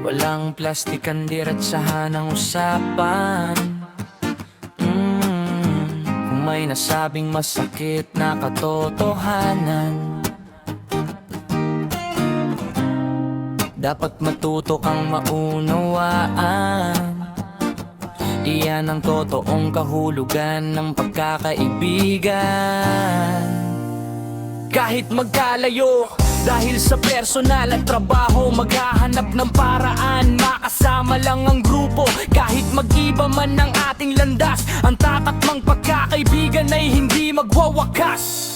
Walang plastik, kandiratsahan ang usapan. Kung may nasabing masakit na katotohanan, dapat matuto kang maunawaan. Iyan ang totoong kahulugan ng pagkakaibigan. Kahit magkalayo dahil sa personal at trabaho, maghahanap ng paraan, makasama lang ang grupo. Kahit mag-iba man ang ating landas, ang tatakmang pagkakaibigan ay hindi magwawakas.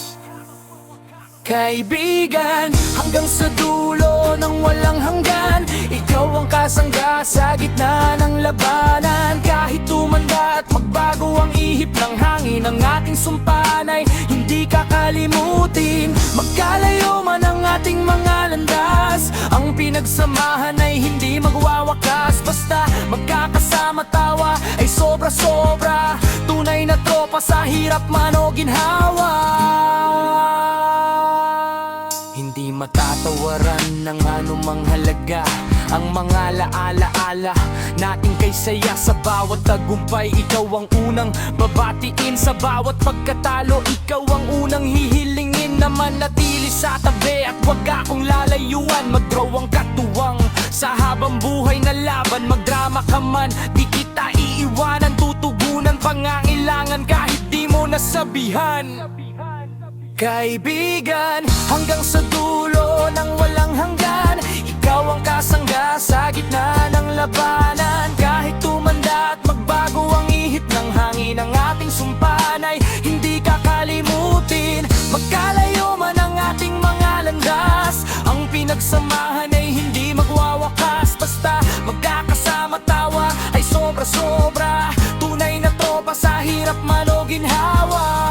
Kaibigan, hanggang sa dulo ng walang hanggan, ikaw ang kasangga sa gitna ng labanan. Kahit tumanda at magbago ang ihip ng hangin, ang ating sumpanay hindi kakalimutin. Magkalayo man ang ating mga landas, ang pinagsamahan ay hindi magwawakas. Basta magkakasama, tawa ay sobra-sobra, tunay na tropa sa hirap man o ginhawa. Hindi matatawaran ng anumang halaga ang mga laala-ala natin kay saya. Sa bawat tagumpay, ikaw ang unang babatiin. Sa bawat pagkatalo, ikaw ang unang hihilingin na manatili sa tabi at wag akong lalayuan. Mag-draw ang katuwang sa habang buhay na laban. Magdrama ka man, di kita iiwanan. Tutugunan pangangailangan kahit di mo nasabihan. Kaibigan, hanggang sa dulo ng walang hanggan, ikaw ang kasangga sa gitna ng labanan. Kahit tumanda at magbago ang ihip ng hangin, ang ating sumpanay hindi kakalimutin. Magkalayo man ang ating mga landas, ang pinagsamahan ay hindi magwawakas. Basta magkakasama, tawa ay sobra-sobra, tunay na tropa sa hirap man o ginhawa.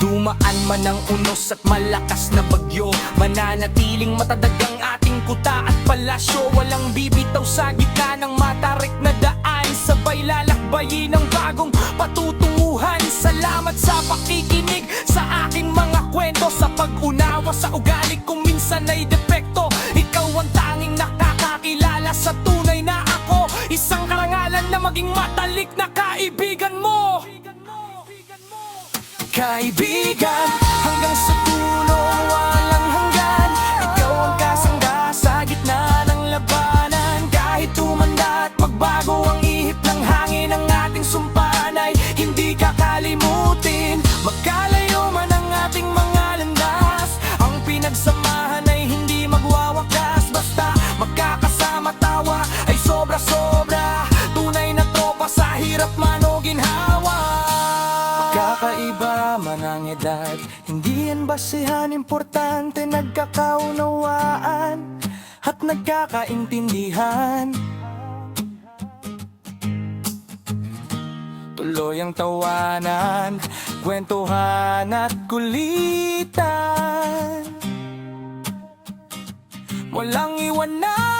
Dumaan man ang unos at malakas na bagyo, mananatiling matadag ang ating kuta at palasyo. Walang bibitaw sa gitna ng matarik na daan, sabay lalakbayin ang bagong patutunguhan. Salamat sa pakikinig sa aking mga kwento, sa pag-unawa sa ugali kung minsan ay depekto. Ikaw ang tanging nakakakilala sa tunay na ako, isang karangalan na maging matalik na kaibigan mo. Kaibigan, hanggang sa dulo walang hanggan, ikaw ang kasangga sa gitna ng labanan. Kahit tumanda at magbago ang ihip ng hangin, ang ating sumpanay hindi kakalimutin. Magkalayo man ang ating mga landas, ang pinagsamahan ay hindi magwawakas. Basta magkakasama, tawa ay sobra-sobra, tunay na tropa sa hirap man o ginhawa. Kakaiba man ang edad, hindi yan basihan, importante nagkakaunawaan at nagkakaintindihan. Tuloy ang tawanan, kwentuhan at kulitan, walang iwanan.